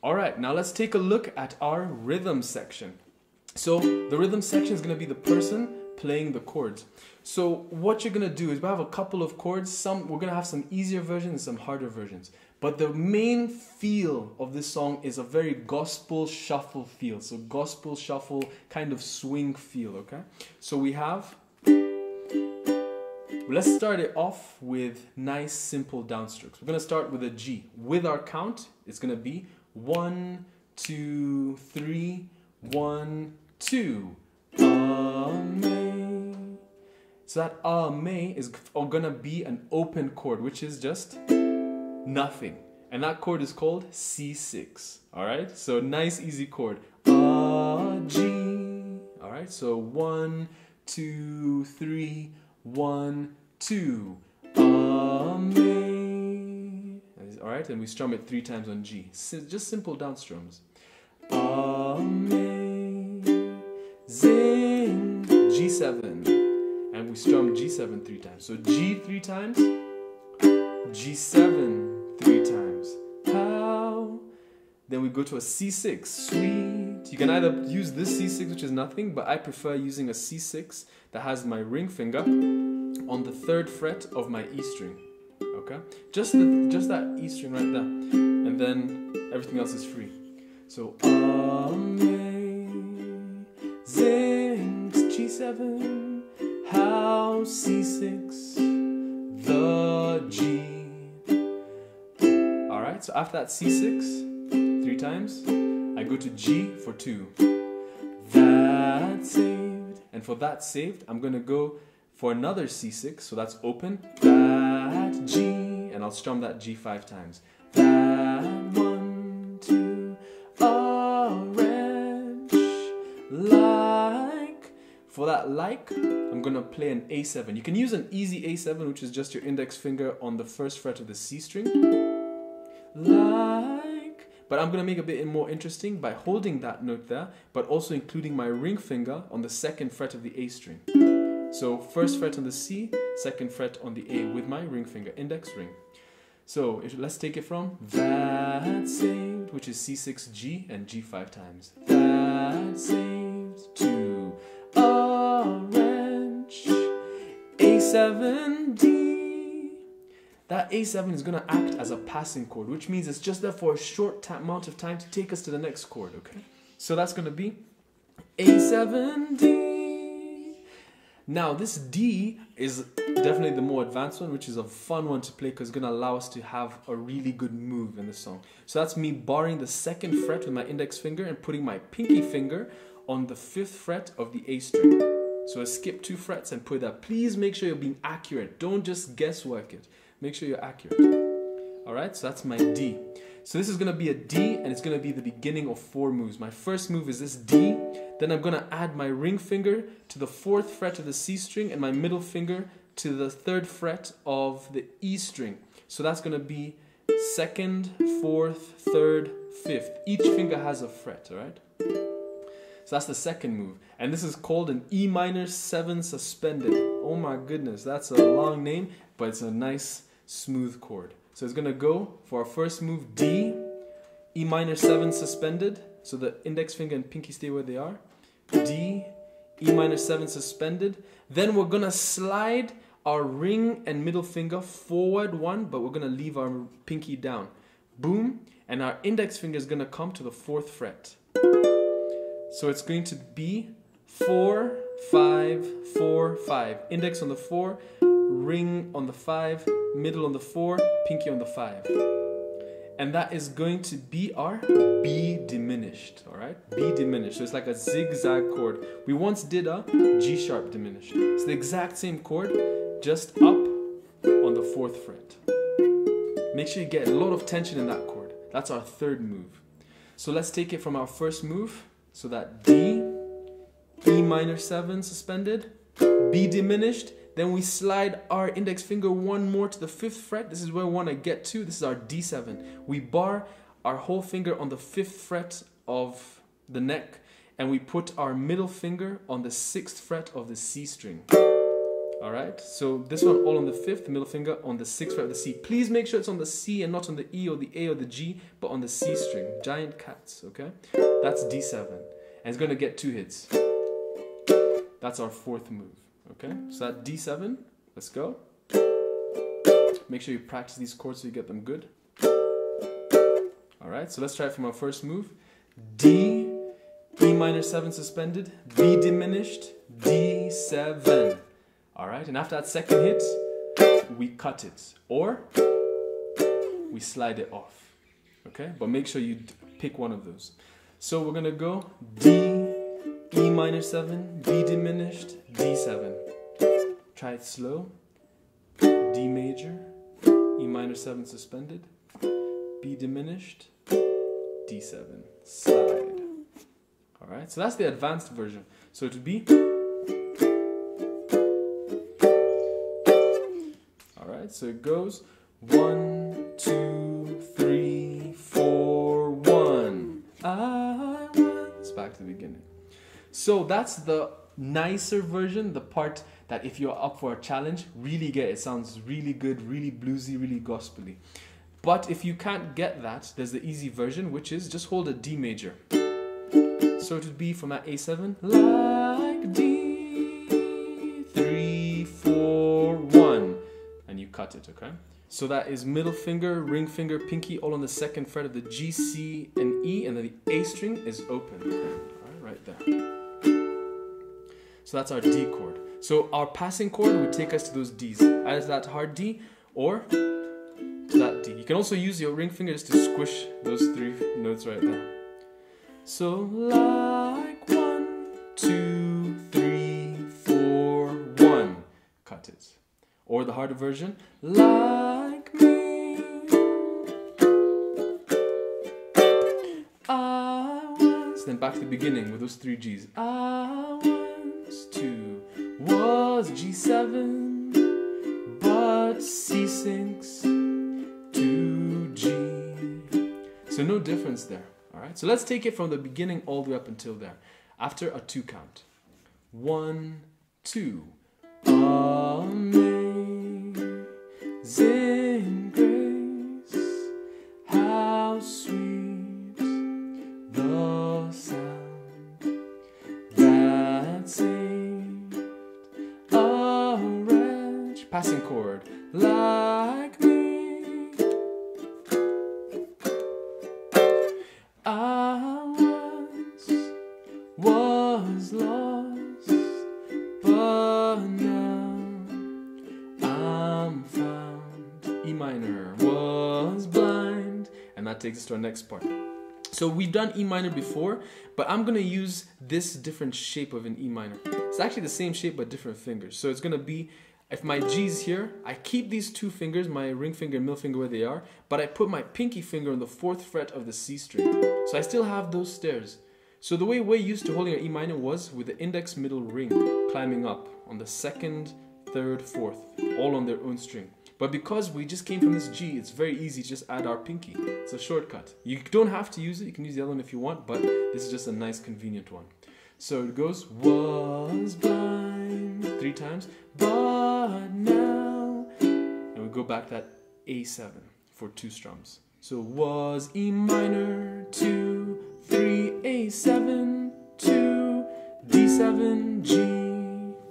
All right, now let's take a look at our rhythm section. So the rhythm section is going to be the person playing the chords. So what you're going to do is we have a couple of chords. We're going to have some easier versions and some harder versions. But the main feel of this song is a very gospel shuffle feel. So gospel shuffle kind of swing feel, okay? So we have, let's start it off with nice simple downstrokes. We're going to start with a G. With our count, it's going to be 1, 2, 3, 1, 2. Amen. So that Amen is gonna be an open chord, which is just nothing. And that chord is called C6. Alright? So nice easy chord. A, G. Alright, so 1, 2, 3, 1, 2. Amen. Alright, and we strum it 3 times on G. Just simple downstrums. Amen. Zing. G7. And we strum G7 3 times. So G 3 times, G7 3 times. How? Then we go to a C6. Sweet. You can either use this C6, which is nothing, but I prefer using a C6 that has my ring finger on the 3rd fret of my E string. Okay? Just that E string right there. And then everything else is free. So Amen. Zing. G7. How? C6, the G. Alright, so after that C6, 3 times, I go to G for 2. That's saved. And for that saved, I'm going to go for another C6, so that's open. That G, and I'll strum that G 5 times. That 1, 2, orange, like. For that like, I'm going to play an A7. You can use an easy A7, which is just your index finger on the 1st fret of the C string. Like. But I'm going to make it a bit more interesting by holding that note there, but also including my ring finger on the 2nd fret of the A string. So 1st fret on the C, 2nd fret on the A with my ring finger, index ring. So let's take it from that saved, which is C6, G, and G 5 times. That saved, 2. Orange, A7, D. That A7 is going to act as a passing chord, which means it's just there for a short amount of time to take us to the next chord, okay? So that's going to be A7, D. Now this D is definitely the more advanced one, which is a fun one to play because it's going to allow us to have a really good move in the song. So that's me barring the 2nd fret with my index finger and putting my pinky finger on the 5th fret of the A string. So I skip 2 frets and put that. Please make sure you're being accurate. Don't just guesswork it. Make sure you're accurate. Alright, so that's my D. So this is going to be a D, and it's going to be the beginning of 4 moves. My first move is this D. Then I'm going to add my ring finger to the 4th fret of the C string and my middle finger to the 3rd fret of the E string. So that's going to be 2nd, 4th, 3rd, 5th. Each finger has a fret, alright? So that's the 2nd move. And this is called an E minor 7 suspended. Oh my goodness, that's a long name, but it's a nice smooth chord. So it's going to go for our first move, D, E minor 7 suspended. So the index finger and pinky stay where they are. D, E minor 7 suspended. Then we're going to slide our ring and middle finger forward 1, but we're going to leave our pinky down. Boom. And our index finger is going to come to the 4th fret. So it's going to be 4, 5, 4, 5. Index on the 4, ring on the 5, middle on the 4, pinky on the 5. And that is going to be our B diminished, alright? B diminished. So it's like a zigzag chord. We once did a G sharp diminished. It's the exact same chord, just up on the 4th fret. Make sure you get a lot of tension in that chord. That's our 3rd move. So let's take it from our first move. So that D, E minor 7 suspended, B diminished. Then we slide our index finger 1 more to the 5th fret. This is where we want to get to. This is our D7. We bar our whole finger on the 5th fret of the neck, and we put our middle finger on the 6th fret of the C string. All right, so this one all on the 5th, middle finger on the 6th fret of the C. Please make sure it's on the C and not on the E or the A or the G, but on the C string. Giant cats, okay? That's D7. And it's going to get 2 hits. That's our 4th move, okay? So that D7, let's go. Make sure you practice these chords so you get them good. All right, so let's try it from our first move. D, E minor 7 suspended, B diminished, D7. All right, and after that second hit, we cut it or we slide it off, okay? But make sure you pick one of those. So we're gonna go D, E minor 7, B diminished, D7. Try it slow. D major, E minor 7 suspended, B diminished, D7, slide. All right, so that's the advanced version. So it would be, all right, so it goes 1, 2, 3, 4, 1. I was back to the beginning. So that's the nicer version, the part that if you're up for a challenge, really get. It sounds really good, really bluesy, really gospely. But if you can't get that, there's the easy version, which is just hold a D major. So it would be from that A7, like D, 3, 4, 1, and you cut it, okay? So that is middle finger, ring finger, pinky, all on the 2nd fret of the G, C, and E, and then the A string is open. All right, right there. So that's our D chord. So our passing chord would take us to those Ds, either to that hard D or to that D. You can also use your ring fingers to squish those 3 notes right there. So like 1, 2, 3, 4, 1. Cut it. Or the harder version, like me. I was. Then back to the beginning with those 3 Gs. I was 2. Was G7, but C sinks to G. So no difference there. All right. So let's take it from the beginning all the way up until there. After a 2 count. 1, 2. Amazing grace, how sweet the sound that saved a wretch, passing chord, like me. I was lost, but now I'm found. E minor, was blind, and that takes us to our next part. So we've done E minor before, but I'm gonna use this different shape of an E minor. It's actually the same shape but different fingers. So it's gonna be, if my G's here, I keep these 2 fingers, my ring finger and middle finger where they are, but I put my pinky finger on the 4th fret of the C string. So I still have those stairs. So the way we're used to holding an E minor was with the index middle ring climbing up on the 2nd, 3rd, 4th, all on their own string. But because we just came from this G, it's very easy to just add our pinky. It's a shortcut. You don't have to use it, you can use the other one if you want, but this is just a nice convenient one. So it goes, was blind, 3 times, but now, and we go back to that A7 for 2 strums. So was E minor, 2, 3, A7, 2, D7, G.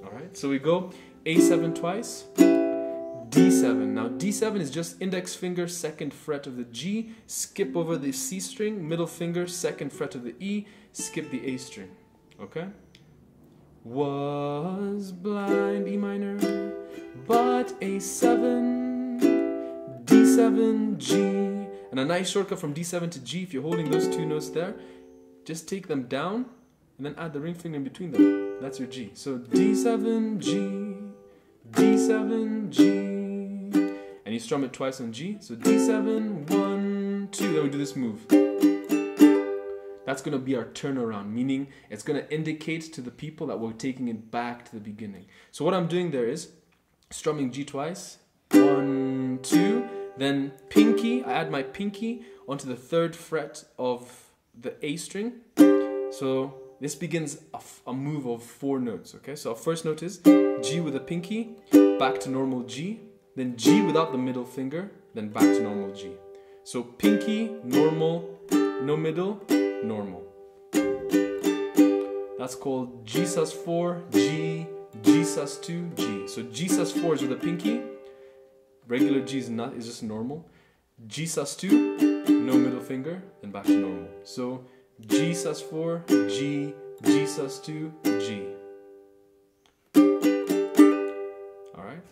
All right, so we go A7 twice, D7. Now D7 is just index finger, 2nd fret of the G, skip over the C string, middle finger, 2nd fret of the E, skip the A string. Okay? Was blind, E minor, but A7, D7, G. And a nice shortcut from D7 to G, if you're holding those 2 notes there, just take them down and then add the ring finger in between them. That's your G. So D7, G, D7, G. And you strum it twice on G. So D7, 1, 2. Then we do this move. That's going to be our turnaround, meaning it's going to indicate to the people that we're taking it back to the beginning. So what I'm doing there is strumming G twice, 1, 2, then pinky, I add my pinky onto the 3rd fret of the A string. So this begins a move of 4 notes, okay? So our first note is G with a pinky, back to normal G, then G without the middle finger, then back to normal G. So pinky, normal, no middle, normal. That's called G sus4, G, G sus2, G. So G sus4 is with a pinky, regular G is not, is just normal. G sus2, no middle finger, then back to normal. So G sus4, G, G sus2, G. Alright,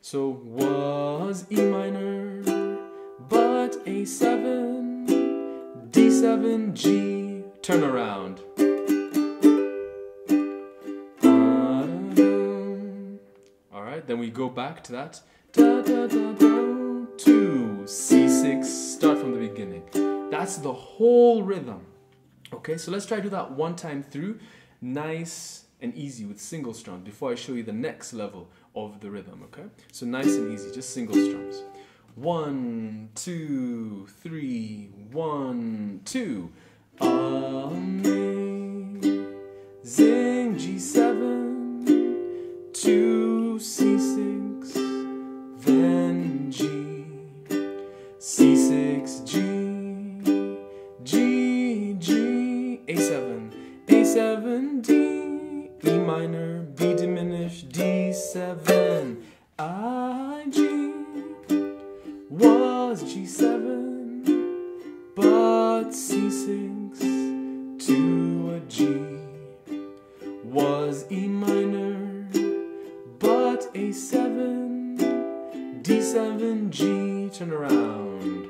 so was E minor, but A7, D7, G, turn around. Alright, then we go back to that. Da, da, da, da, to C6, start from the beginning. That's the whole rhythm. Okay, so let's try to do that one time through, nice and easy with single strums before I show you the next level of the rhythm, okay? So nice and easy, just single strums. 1, 2, 3, 1, 2. Amazing G7 to C6, then G, C6, G, G, G, A7, A7, D, E minor, B diminished, D7, I, G, was G7, but C6 to a G, was E minor, but A7, D7, G, turn around,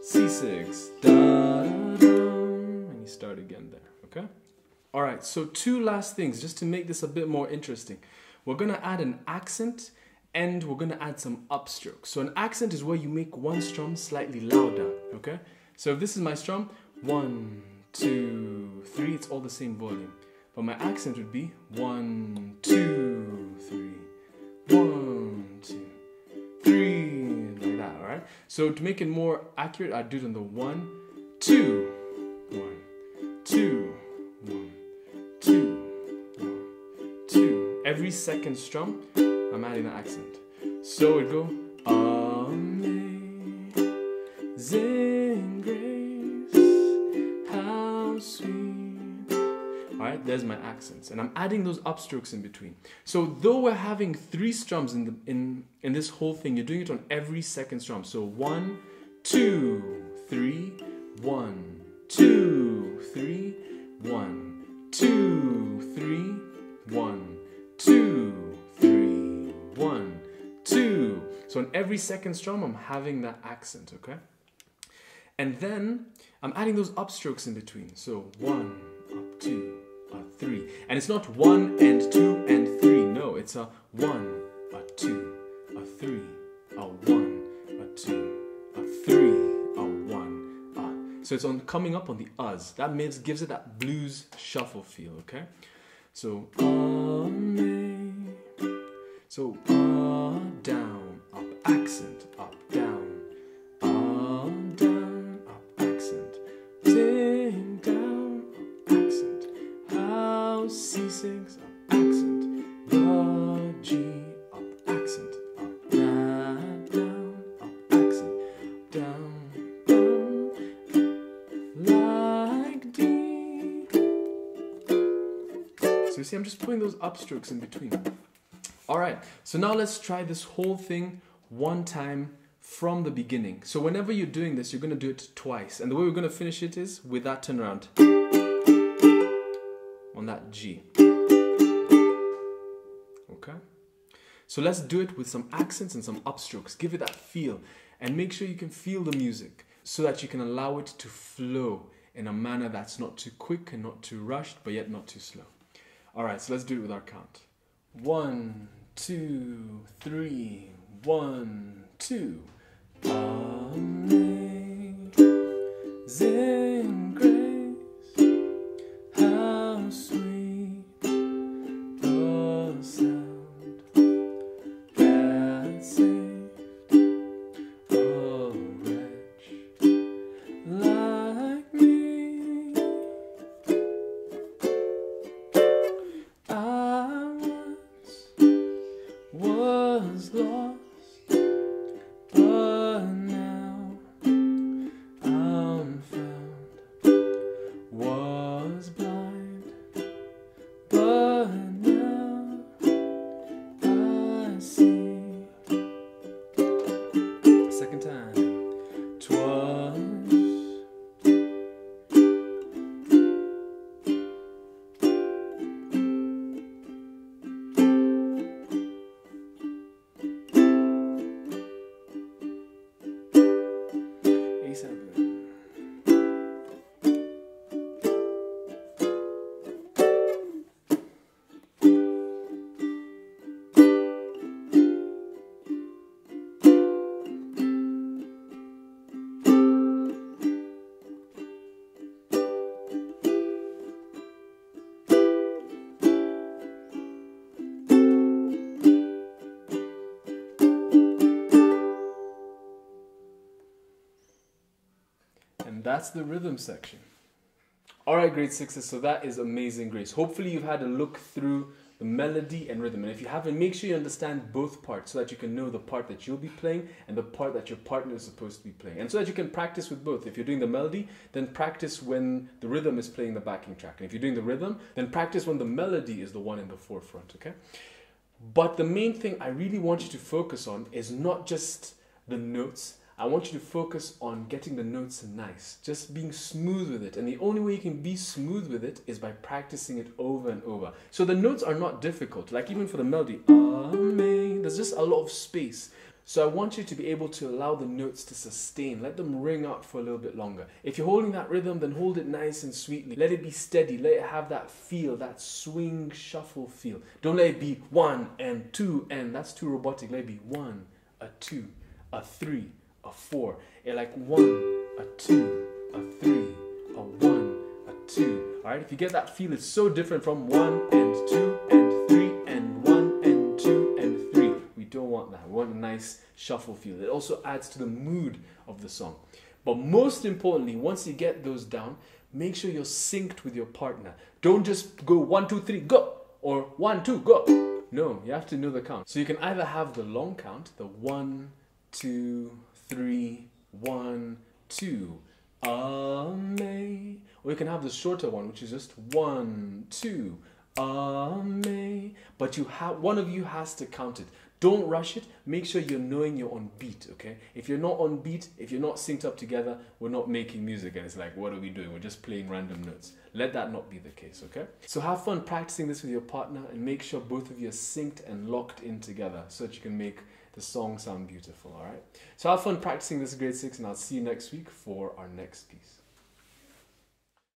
C6, da, da, da, and you start again there, okay? Alright, so 2 last things, just to make this a bit more interesting. We're going to add an accent, and we're going to add some upstrokes. So an accent is where you make one strum slightly louder, okay? So if this is my strum, 1, 2, 3, it's all the same volume. But my accent would be 1, 2, 3, 1, 2, 3, like that, alright? So to make it more accurate, I'd do it on the 1, 2, 1, 2, 1, 2, 1, 2. Every second strum, I'm adding an accent. So it go amazing grace, how sweet. Alright, there's my accents. And I'm adding those upstrokes in between. So though we're having 3 strums in this whole thing, you're doing it on every second strum. So 1, 2, 3, 1, 2, 3, 1, 2, 3, 1, 2, 3, 1, 2. So on every second strum, I'm having that accent, okay? And then I'm adding those upstrokes in between. So 1, up, 2, up, 3. And it's not 1 and 2 and 3. No, it's a 1, a 2, a 3, a 1, a 2, a 3, a 1, a. So it's on coming up on the us. That gives it that blues shuffle feel, okay? So so down, up, accent, up, down, accent, sing, down, up, accent, house, C6, up, accent, the G, up, accent, up, down, up, accent, down, like D. So you see, I'm just putting those upstrokes in between. Alright, so now let's try this whole thing one time from the beginning. So whenever you're doing this, you're going to do it twice. And the way we're going to finish it is with that turnaround on that G. Okay? So let's do it with some accents and some upstrokes. Give it that feel. And make sure you can feel the music so that you can allow it to flow in a manner that's not too quick and not too rushed, but yet not too slow. Alright, so let's do it with our count. 1, 2, 3, 1, 2. Amazing grace, how sweet the sound that saved a wretch like me. that's the rhythm section. Alright, grade 6s, so that is Amazing Grace. Hopefully you've had a look through the melody and rhythm. And if you haven't, make sure you understand both parts so that you can know the part that you'll be playing and the part that your partner is supposed to be playing. And so that you can practice with both. If you're doing the melody, then practice when the rhythm is playing the backing track. And if you're doing the rhythm, then practice when the melody is the one in the forefront, okay? But the main thing I really want you to focus on is not just the notes. I want you to focus on getting the notes nice, just being smooth with it. And the only way you can be smooth with it is by practicing it over and over. So the notes are not difficult, like even for the melody, Amen, there's just a lot of space. So I want you to be able to allow the notes to sustain, let them ring out for a little bit longer. If you're holding that rhythm, then hold it nice and sweetly. Let it be steady, let it have that feel, that swing shuffle feel. Don't let it be 1 and 2 and that's too robotic. Let it be 1, a 2, a 3, a 4, and like 1, a 2, a 3, a 1, a 2. Alright, if you get that feel, it's so different from 1 and 2 and 3 and 1 and 2 and 3. We don't want that. We want a nice shuffle feel. It also adds to the mood of the song. But most importantly, once you get those down, make sure you're synced with your partner. Don't just go 1, 2, 3, go, or 1, 2, go. No, you have to know the count. So you can either have the long count, the 1, 2, 3, 1, 2, Amen. Or you can have the shorter one, which is just 1, 2, Amen. But one of you has to count it. Don't rush it. Make sure you're knowing you're on beat, okay? If you're not on beat, if you're not synced up together, we're not making music and it's like, what are we doing? We're just playing random notes. Let that not be the case, okay? So have fun practicing this with your partner and make sure both of you are synced and locked in together so that you can make the song sound beautiful, alright? So have fun practicing this grade 6 and I'll see you next week for our next piece.